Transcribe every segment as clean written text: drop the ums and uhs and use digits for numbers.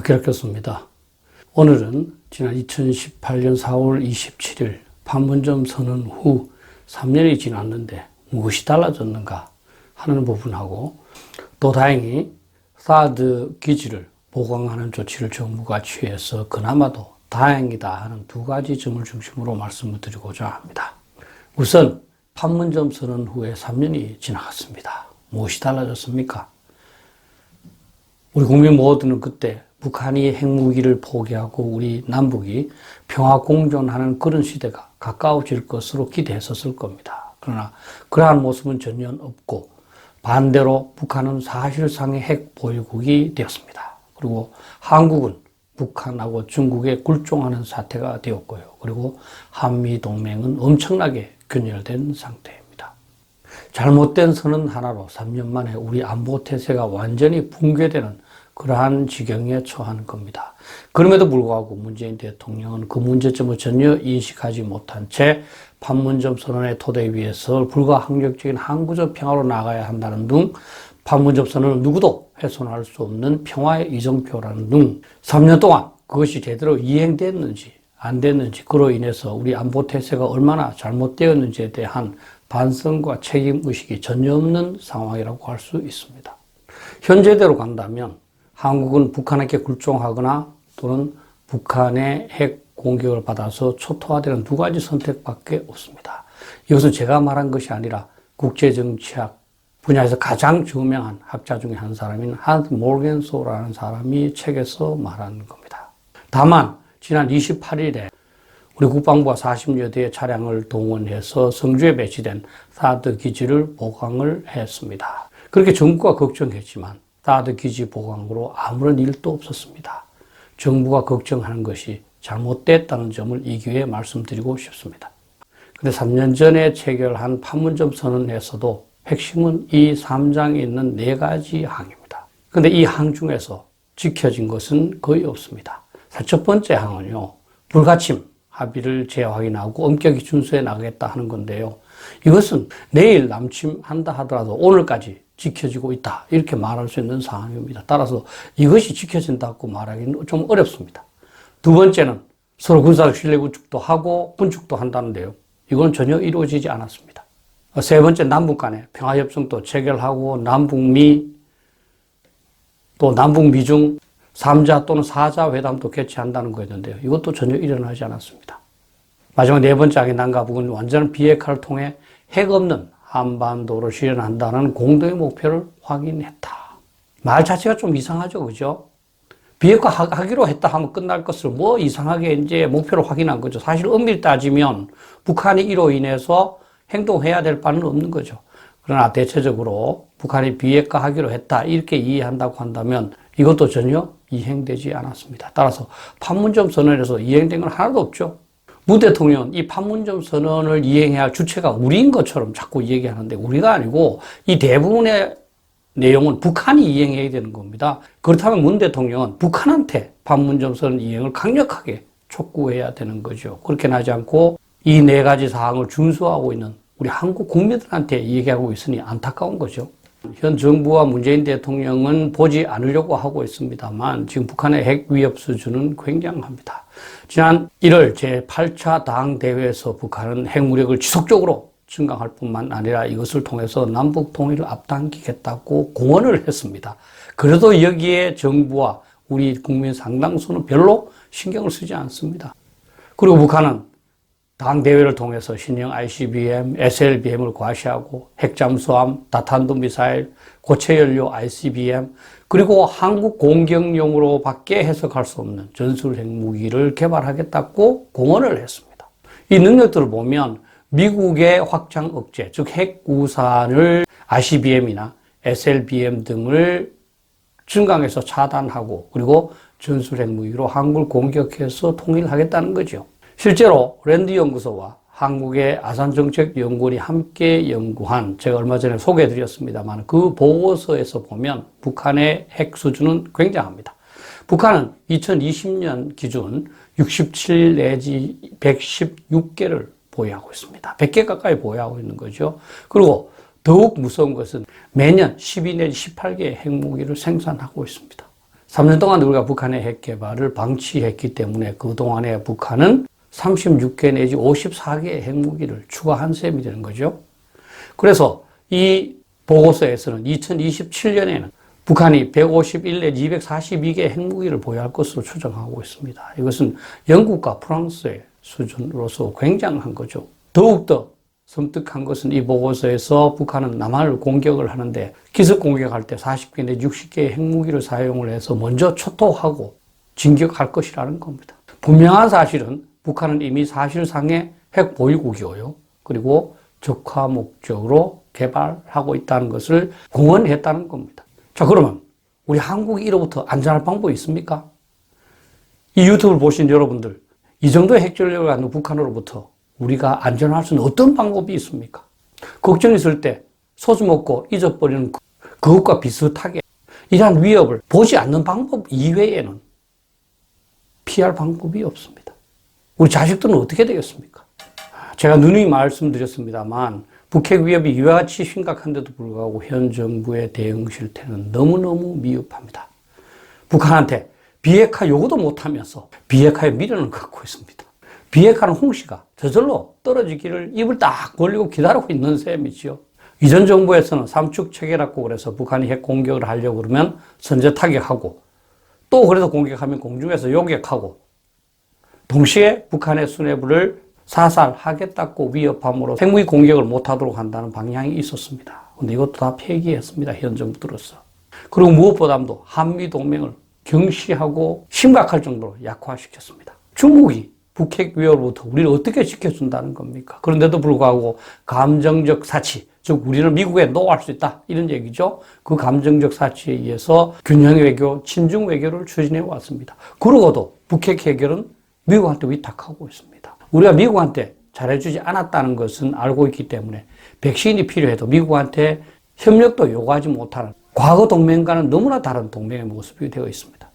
박혜락교수입니다. 오늘은 지난 2018년 4월 27일 판문점 선언 후 3년이 지났는데 무엇이 달라졌는가 하는 부분하고, 또 다행히 사드 기지를 보강하는 조치를 정부가 취해서 그나마도 다행이다 하는 두 가지 점을 중심으로 말씀을 드리고자 합니다. 우선 판문점 선언 후에 3년이 지나갔습니다. 무엇이 달라졌습니까? 우리 국민 모두는 그때 북한이 핵무기를 포기하고 우리 남북이 평화 공존하는 그런 시대가 가까워질 것으로 기대했었을 겁니다. 그러나 그러한 모습은 전혀 없고, 반대로 북한은 사실상의 핵 보유국이 되었습니다. 그리고 한국은 북한하고 중국에 굴종하는 사태가 되었고요. 그리고 한미동맹은 엄청나게 균열된 상태입니다. 잘못된 선언 하나로 3년 만에 우리 안보 태세가 완전히 붕괴되는 그러한 지경에 처한 겁니다. 그럼에도 불구하고 문재인 대통령은 그 문제점을 전혀 인식하지 못한 채 판문점 선언의 토대 위에서 불가항력적인 항구적 평화로 나가야 한다는 등, 판문점 선언은 누구도 훼손할 수 없는 평화의 이정표라는 등 3년 동안 그것이 제대로 이행됐는지 안 됐는지, 그로 인해서 우리 안보 태세가 얼마나 잘못되었는지에 대한 반성과 책임의식이 전혀 없는 상황이라고 할 수 있습니다. 현재대로 간다면 한국은 북한에게 굴종하거나 또는 북한의 핵 공격을 받아서 초토화되는 두 가지 선택밖에 없습니다. 이것은 제가 말한 것이 아니라 국제정치학 분야에서 가장 유명한 학자 중에 한 사람인 한스 모르겐소라는 사람이 책에서 말한 겁니다. 다만 지난 28일에 우리 국방부가 40여 대의 차량을 동원해서 성주에 배치된 사드 기지를 보강을 했습니다. 그렇게 정부가 걱정했지만 사드 기지 보강으로 아무런 일도 없었습니다. 정부가 걱정하는 것이 잘못됐다는 점을 이 기회에 말씀드리고 싶습니다. 근데 3년 전에 체결한 판문점 선언에서도 핵심은 이 3장에 있는 4가지 항입니다. 근데 이 항 중에서 지켜진 것은 거의 없습니다. 첫 번째 항은요, 불가침 합의를 재확인하고 엄격히 준수해 나가겠다 하는 건데요. 이것은 내일 남침한다 하더라도 오늘까지 지켜지고 있다, 이렇게 말할 수 있는 상황입니다. 따라서 이것이 지켜진다고 말하기는 좀 어렵습니다. 두 번째는 서로 군사적 신뢰 구축도 하고 군축도 한다는데요. 이건 전혀 이루어지지 않았습니다. 세 번째, 남북 간의 평화협정도 체결하고 남북미 또 남북미중 3자 또는 4자 회담도 개최한다는 거였는데요. 이것도 전혀 일어나지 않았습니다. 마지막 네 번째 항의 남과 북은 완전 비핵화를 통해 핵 없는 한반도를 실현한다는 공동의 목표를 확인했다. 말 자체가 좀 이상하죠, 그죠? 비핵화 하기로 했다 하면 끝날 것을 뭐 이상하게 이제 목표를 확인한 거죠. 사실 엄밀히 따지면 북한이 이로 인해서 행동해야 될 바는 없는 거죠. 그러나 대체적으로 북한이 비핵화 하기로 했다, 이렇게 이해한다고 한다면 이것도 전혀 이행되지 않았습니다. 따라서 판문점 선언에서 이행된 건 하나도 없죠. 문 대통령은 이 판문점 선언을 이행해야 할 주체가 우리인 것처럼 자꾸 얘기하는데 우리가 아니고 이 대부분의 내용은 북한이 이행해야 되는 겁니다. 그렇다면 문 대통령은 북한한테 판문점 선언 이행을 강력하게 촉구해야 되는 거죠. 그렇게 하지 않고 이 4가지 사항을 준수하고 있는 우리 한국 국민들한테 얘기하고 있으니 안타까운 거죠. 현 정부와 문재인 대통령은 보지 않으려고 하고 있습니다만 지금 북한의 핵 위협 수준은 굉장합니다. 지난 1월 제8차 당대회에서 북한은 핵무력을 지속적으로 증강할 뿐만 아니라 이것을 통해서 남북 통일을 앞당기겠다고 공언을 했습니다. 그래도 여기에 정부와 우리 국민 상당수는 별로 신경을 쓰지 않습니다. 그리고 북한은 당대회를 통해서 신형 ICBM, SLBM을 과시하고 핵잠수함, 다탄도 미사일, 고체연료 ICBM, 그리고 한국 공격용으로 밖에 해석할 수 없는 전술 핵무기를 개발하겠다고 공언을 했습니다. 이 능력들을 보면 미국의 확장 억제, 즉 핵우산을 ICBM이나 SLBM 등을 증강해서 차단하고 그리고 전술 핵무기로 한국을 공격해서 통일하겠다는 거죠. 실제로 랜드 연구소와 한국의 아산정책연구원이 함께 연구한, 제가 얼마 전에 소개해드렸습니다만 그 보고서에서 보면 북한의 핵 수준은 굉장합니다. 북한은 2020년 기준 67 내지 116개를 보유하고 있습니다. 100개 가까이 보유하고 있는 거죠. 그리고 더욱 무서운 것은 매년 12 내지 18개의 핵무기를 생산하고 있습니다. 3년 동안 우리가 북한의 핵 개발을 방치했기 때문에 그동안에 북한은 36개 내지 54개의 핵무기를 추가한 셈이 되는 거죠. 그래서 이 보고서에서는 2027년에는 북한이 151 내지 242개의 핵무기를 보유할 것으로 추정하고 있습니다. 이것은 영국과 프랑스의 수준으로서 굉장한 거죠. 더욱더 섬뜩한 것은 이 보고서에서 북한은 남한을 공격을 하는데 기습 공격할 때 40개 내지 60개의 핵무기를 사용을 해서 먼저 초토하고 진격할 것이라는 겁니다. 분명한 사실은 북한은 이미 사실상의 핵 보유국이고요. 그리고 적화 목적으로 개발하고 있다는 것을 공언했다는 겁니다. 자, 그러면 우리 한국이 이로부터 안전할 방법이 있습니까? 이 유튜브를 보신 여러분들, 이 정도의 핵전력을 갖는 북한으로부터 우리가 안전할 수 있는 어떤 방법이 있습니까? 걱정이 있을 때 소주 먹고 잊어버리는 그것과 비슷하게 이러한 위협을 보지 않는 방법 이외에는 피할 방법이 없습니다. 우리 자식들은 어떻게 되겠습니까? 제가 누누이 말씀드렸습니다만 북핵 위협이 이와 같이 심각한데도 불구하고 현 정부의 대응 실태는 너무너무 미흡합니다. 북한한테 비핵화 요구도 못하면서 비핵화의 미련을 갖고 있습니다. 비핵화는 홍시가 저절로 떨어지기를 입을 딱 벌리고 기다리고 있는 셈이지요. 이전 정부에서는 삼축 체계라고 그래서 북한이 핵 공격을 하려고 그러면 선제 타격하고 또 그래서 공격하면 공중에서 요격하고 동시에 북한의 수뇌부를 사살하겠다고 위협함으로 핵무기 공격을 못하도록 한다는 방향이 있었습니다. 그런데 이것도 다 폐기했습니다. 현 정부들로서. 그리고 무엇보다도 한미동맹을 경시하고 심각할 정도로 약화시켰습니다. 중국이 북핵 위협으로부터 우리를 어떻게 지켜준다는 겁니까? 그런데도 불구하고 감정적 사치, 즉 우리는 미국에 노할 수 있다 이런 얘기죠. 그 감정적 사치에 의해서 균형 외교, 친중 외교를 추진해 왔습니다. 그러고도 북핵 해결은 미국한테 위탁하고 있습니다. 우리가 미국한테 잘해주지 않았다는 것은 알고 있기 때문에 백신이 필요해도 미국한테 협력도 요구하지 못하는 과거 동맹과는 너무나 다른 동맹의 모습이 되어 있습니다.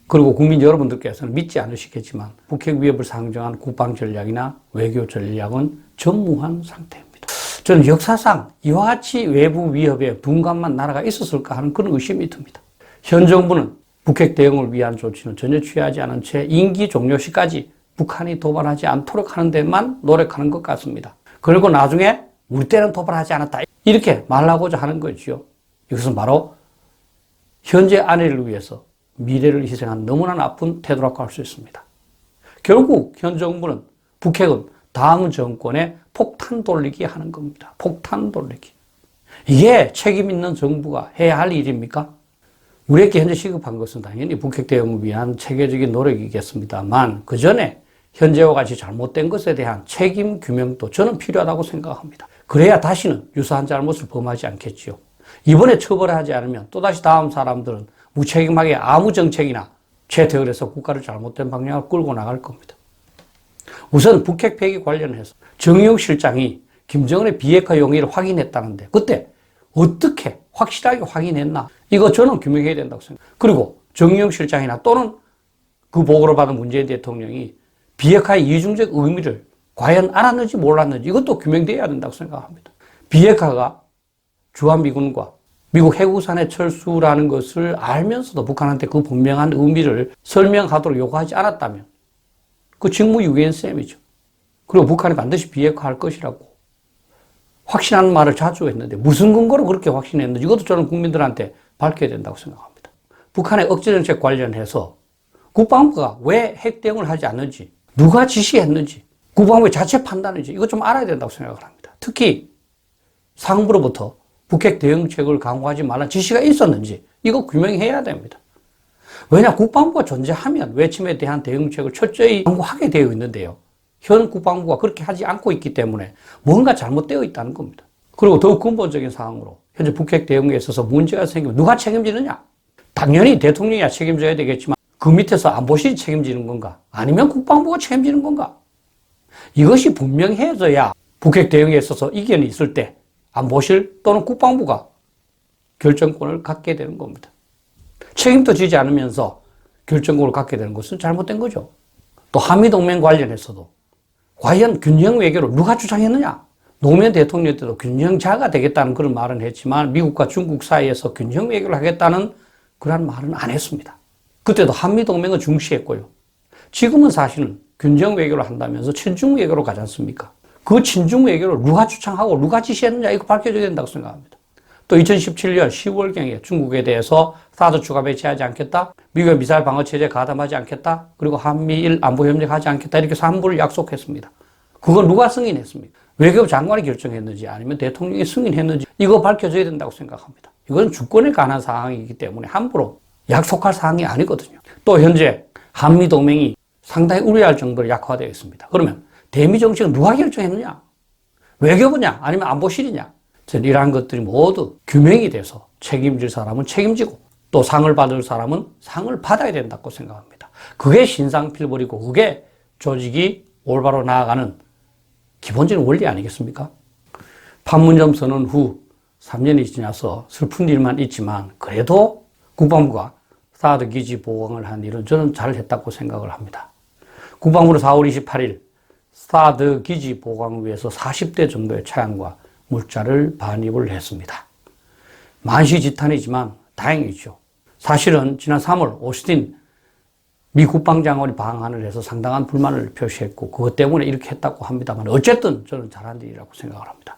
그리고 국민 여러분들께서는 믿지 않으시겠지만 북핵 위협을 상정한 국방 전략이나 외교 전략은 전무한 상태입니다. 저는 역사상 이와 같이 외부 위협에 둔감한 나라가 있었을까 하는 그런 의심이 듭니다. 현 정부는 북핵 대응을 위한 조치는 전혀 취하지 않은 채 임기 종료 시까지 북한이 도발하지 않도록 하는 데만 노력하는 것 같습니다. 그리고 나중에 우리 때는 도발하지 않았다 이렇게 말하고자 하는 거죠. 이것은 바로 현재 아내를 위해서 미래를 희생한 너무나 나쁜 태도라고 할 수 있습니다. 결국 현 정부는 북핵은 다음 정권에 폭탄 돌리기 하는 겁니다. 폭탄 돌리기. 이게 책임 있는 정부가 해야 할 일입니까? 우리에게 현재 시급한 것은 당연히 북핵 대응을 위한 체계적인 노력이겠습니다만 그 전에 현재와 같이 잘못된 것에 대한 책임 규명도 저는 필요하다고 생각합니다. 그래야 다시는 유사한 잘못을 범하지 않겠지요. 이번에 처벌하지 않으면 또다시 다음 사람들은 무책임하게 아무 정책이나 채택을 해서 국가를 잘못된 방향으로 끌고 나갈 겁니다. 우선 북핵 폐기 관련해서 정의용 실장이 김정은의 비핵화 용의를 확인했다는데 그때 어떻게 확실하게 확인했나? 이거 저는 규명해야 된다고 생각합니다. 그리고 정의용 실장이나 또는 그 보고를 받은 문재인 대통령이 비핵화의 이중적 의미를 과연 알았는지 몰랐는지 이것도 규명돼야 된다고 생각합니다. 비핵화가 주한미군과 미국 해구산의 철수라는 것을 알면서도 북한한테 그 분명한 의미를 설명하도록 요구하지 않았다면 그 직무유기인 셈이죠. 그리고 북한이 반드시 비핵화할 것이라고 확신하는 말을 자주 했는데 무슨 근거로 그렇게 확신했는지 이것도 저는 국민들한테 밝혀야 된다고 생각합니다. 북한의 억제정책 관련해서 국방부가 왜 핵 대응을 하지 않는지 누가 지시했는지 국방부의 자체 판단인지 이것 좀 알아야 된다고 생각을 합니다. 특히 상부로부터 북핵 대응책을 강화하지 말라는 지시가 있었는지 이거 규명해야 됩니다. 왜냐 국방부가 존재하면 외침에 대한 대응책을 철저히 강구하게 되어 있는데요. 현 국방부가 그렇게 하지 않고 있기 때문에 뭔가 잘못되어 있다는 겁니다. 그리고 더욱 근본적인 사항으로 현재 북핵 대응에 있어서 문제가 생기면 누가 책임지느냐? 당연히 대통령이 책임져야 되겠지만 그 밑에서 안보실이 책임지는 건가? 아니면 국방부가 책임지는 건가? 이것이 분명해져야 북핵 대응에 있어서 이견이 있을 때 안보실 또는 국방부가 결정권을 갖게 되는 겁니다. 책임도 지지 않으면서 결정권을 갖게 되는 것은 잘못된 거죠. 또 한미동맹 관련해서도 과연 균형 외교를 누가 주장했느냐? 노무현 대통령 때도 균형자가 되겠다는 그런 말은 했지만 미국과 중국 사이에서 균형 외교를 하겠다는 그런 말은 안 했습니다. 그때도 한미동맹은 중시했고요. 지금은 사실은 균형 외교를 한다면서 친중 외교로 가지 않습니까? 그 친중 외교를 누가 주창하고 누가 지시했느냐 이거 밝혀져야 된다고 생각합니다. 또 2017년 10월경에 중국에 대해서 사드 추가 배치하지 않겠다, 미국의 미사일 방어 체제 가담하지 않겠다, 그리고 한미일 안보 협력하지 않겠다 이렇게 3부를 약속했습니다. 그건 누가 승인했습니까? 외교부 장관이 결정했는지 아니면 대통령이 승인했는지 이거 밝혀져야 된다고 생각합니다. 이건 주권에 관한 사항이기 때문에 함부로 약속할 사항이 아니거든요. 또 현재 한미동맹이 상당히 우려할 정도로 약화되어 있습니다. 그러면 대미 정책은 누가 결정했느냐? 외교부냐? 아니면 안보실이냐? 저는 이러한 것들이 모두 규명이 돼서 책임질 사람은 책임지고 또 상을 받을 사람은 상을 받아야 된다고 생각합니다. 그게 신상필벌이고 그게 조직이 올바로 나아가는 기본적인 원리 아니겠습니까? 판문점 선언 후 3년이 지나서 슬픈 일만 있지만 그래도 국방부가 사드 기지 보강을 한 일은 저는 잘했다고 생각을 합니다. 국방부는 4월 28일 사드 기지 보강을 위해서 40대 정도의 차량과 물자를 반입을 했습니다. 만시지탄이지만 다행이죠. 사실은 지난 3월 오스틴 미 국방장관이 방한을 해서 상당한 불만을 표시했고 그것 때문에 이렇게 했다고 합니다만 어쨌든 저는 잘한 일이라고 생각을 합니다.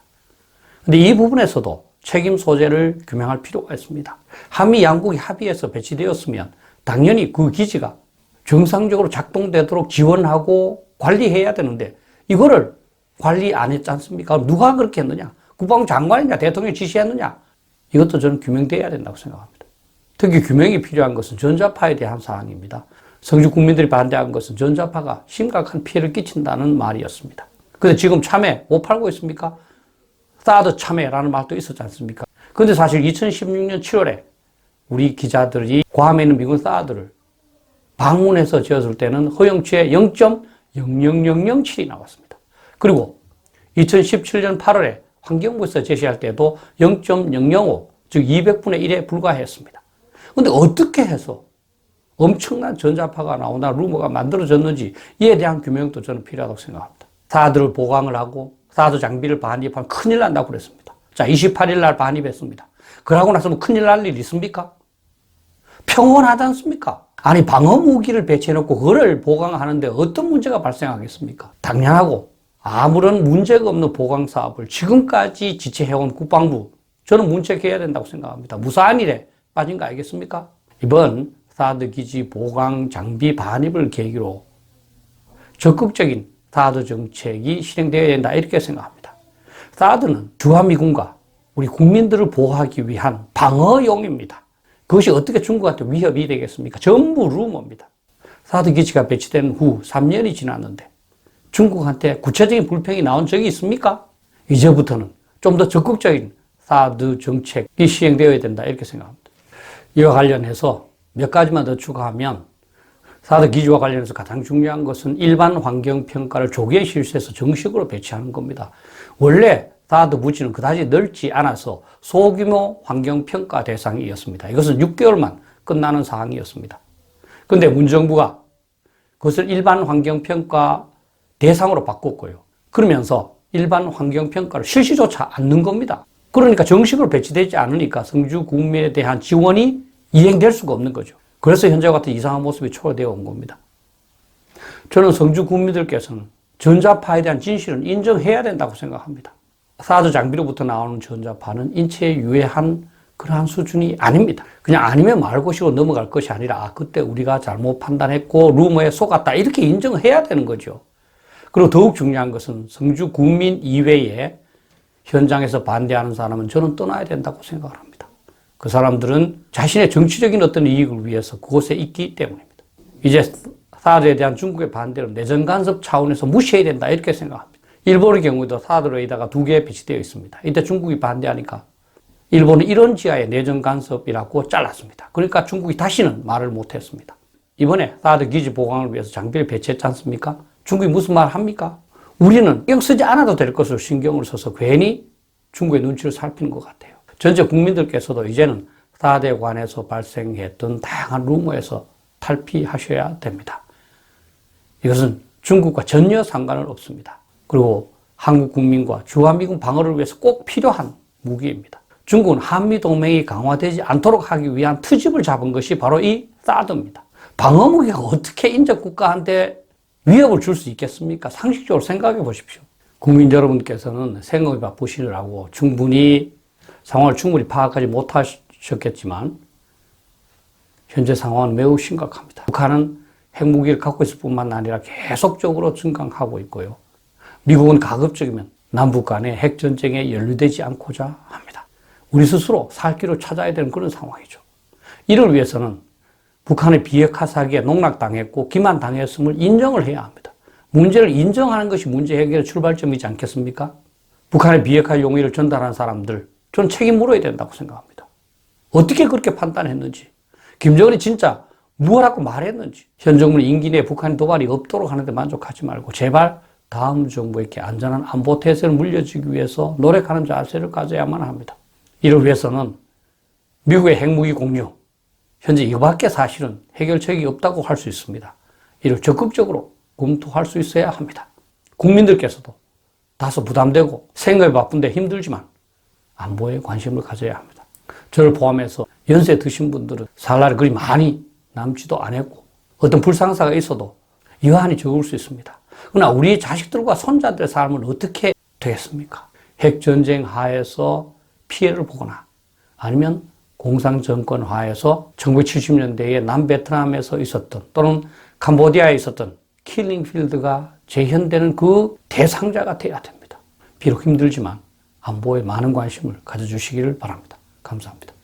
근데 이 부분에서도 책임 소재를 규명할 필요가 있습니다. 한미 양국이 합의해서 배치되었으면 당연히 그 기지가 정상적으로 작동되도록 지원하고 관리해야 되는데 이거를 관리 안 했지 않습니까? 누가 그렇게 했느냐? 국방부 장관이냐? 대통령이 지시했느냐? 이것도 저는 규명돼야 된다고 생각합니다. 특히 규명이 필요한 것은 전자파에 대한 사항입니다. 성주 국민들이 반대한 것은 전자파가 심각한 피해를 끼친다는 말이었습니다. 근데 지금 참외 못 팔고 있습니까? 사드 참외라는 말도 있었지 않습니까? 근데 사실 2016년 7월에 우리 기자들이 괌에 있는 미군 사드를 방문해서 지었을 때는 허용치의 0.00007이 나왔습니다. 그리고 2017년 8월에 환경부에서 제시할 때도 0.005, 즉 200분의 1에 불과했습니다. 근데 어떻게 해서 엄청난 전자파가 나오나 루머가 만들어졌는지 이에 대한 규명도 저는 필요하다고 생각합니다. 사드를 보강을 하고 사드 장비를 반입하면 큰일 난다고 그랬습니다. 자, 28일 날 반입했습니다. 그러고 나서 뭐 큰일 날 일 있습니까? 평온하지 않습니까? 아니, 방어 무기를 배치해놓고 그거를 보강하는데 어떤 문제가 발생하겠습니까? 당연하고 아무런 문제가 없는 보강 사업을 지금까지 지체해온 국방부, 저는 문책해야 된다고 생각합니다. 무사한 일에 빠진 거 알겠습니까? 이번 사드 기지 보강 장비 반입을 계기로 적극적인 사드 정책이 실행되어야 된다 이렇게 생각합니다. 사드는 주한미군과 우리 국민들을 보호하기 위한 방어용입니다. 그것이 어떻게 중국한테 위협이 되겠습니까? 전부 루머입니다. 사드 기지가 배치된 후 3년이 지났는데 중국한테 구체적인 불평이 나온 적이 있습니까? 이제부터는 좀 더 적극적인 사드 정책이 시행되어야 된다 이렇게 생각합니다. 이와 관련해서 몇 가지만 더 추가하면 사드 기지와 관련해서 가장 중요한 것은 일반 환경평가를 조기에 실시해서 정식으로 배치하는 겁니다. 원래 사드 부지는 그다지 넓지 않아서 소규모 환경평가 대상이었습니다. 이것은 6개월만 끝나는 사항이었습니다. 그런데 문정부가 그것을 일반 환경평가 대상으로 바꿨고요. 그러면서 일반 환경평가를 실시조차 않는 겁니다. 그러니까 정식으로 배치되지 않으니까 성주 국민에 대한 지원이 이행될 수가 없는 거죠. 그래서 현재와 같은 이상한 모습이 초래되어 온 겁니다. 저는 성주 국민들께서는 전자파에 대한 진실은 인정해야 된다고 생각합니다. 사드 장비로부터 나오는 전자파는 인체에 유해한 그러한 수준이 아닙니다. 그냥 아니면 말고시고 넘어갈 것이 아니라 그때 우리가 잘못 판단했고 루머에 속았다 이렇게 인정해야 되는 거죠. 그리고 더욱 중요한 것은 성주 국민 이외에 현장에서 반대하는 사람은 저는 떠나야 된다고 생각을 합니다. 그 사람들은 자신의 정치적인 어떤 이익을 위해서 그곳에 있기 때문입니다. 이제 사드에 대한 중국의 반대를 내정 간섭 차원에서 무시해야 된다 이렇게 생각합니다. 일본의 경우도 사드 레이더가 2개 배치되어 있습니다. 이때 중국이 반대하니까 일본은 이런 지하에 내정 간섭이라고 잘랐습니다. 그러니까 중국이 다시는 말을 못했습니다. 이번에 사드 기지 보강을 위해서 장비를 배치했지 않습니까? 중국이 무슨 말 합니까? 우리는 신경 쓰지 않아도 될 것을 신경을 써서 괜히 중국의 눈치를 살피는 것 같아요. 전체 국민들께서도 이제는 사드에 관해서 발생했던 다양한 루머에서 탈피하셔야 됩니다. 이것은 중국과 전혀 상관은 없습니다. 그리고 한국 국민과 주한미군 방어를 위해서 꼭 필요한 무기입니다. 중국은 한미동맹이 강화되지 않도록 하기 위한 트집을 잡은 것이 바로 이 사드입니다. 방어무기가 어떻게 인접 국가한테 위협을 줄 수 있겠습니까? 상식적으로 생각해 보십시오. 국민 여러분께서는 생업이 바쁘시느라고 상황을 충분히 파악하지 못하셨겠지만 현재 상황은 매우 심각합니다. 북한은 핵무기를 갖고 있을 뿐만 아니라 계속적으로 증강하고 있고요. 미국은 가급적이면 남북 간의 핵전쟁에 연루되지 않고자 합니다. 우리 스스로 살 길을 찾아야 되는 그런 상황이죠. 이를 위해서는 북한의 비핵화 사기에 농락당했고 기만당했음을 인정을 해야 합니다. 문제를 인정하는 것이 문제 해결의 출발점이지 않겠습니까? 북한의 비핵화 용의를 전달한 사람들, 저는 책임 물어야 된다고 생각합니다. 어떻게 그렇게 판단했는지, 김정은이 진짜 무엇라고 말했는지, 현 정부는 임기 내에 북한 도발이 없도록 하는데 만족하지 말고 제발 다음 정부에게 안전한 안보 태세를 물려주기 위해서 노력하는 자세를 가져야만 합니다. 이를 위해서는 미국의 핵무기 공유, 현재 이거밖에 사실은 해결책이 없다고 할 수 있습니다. 이를 적극적으로 검토할 수 있어야 합니다. 국민들께서도 다소 부담되고 생각이 바쁜데 힘들지만 안보에 관심을 가져야 합니다. 저를 포함해서 연세 드신 분들은 살 날이 그리 많이 남지도 않았고 어떤 불상사가 있어도 여한이 적을 수 있습니다. 그러나 우리 자식들과 손자들의 삶은 어떻게 되겠습니까? 핵전쟁 하에서 피해를 보거나 아니면 공산정권 하에서 1970년대에 남베트남에서 있었던 또는 캄보디아에 있었던 킬링필드가 재현되는 그 대상자가 돼야 됩니다. 비록 힘들지만 안보에 많은 관심을 가져주시기를 바랍니다. 감사합니다.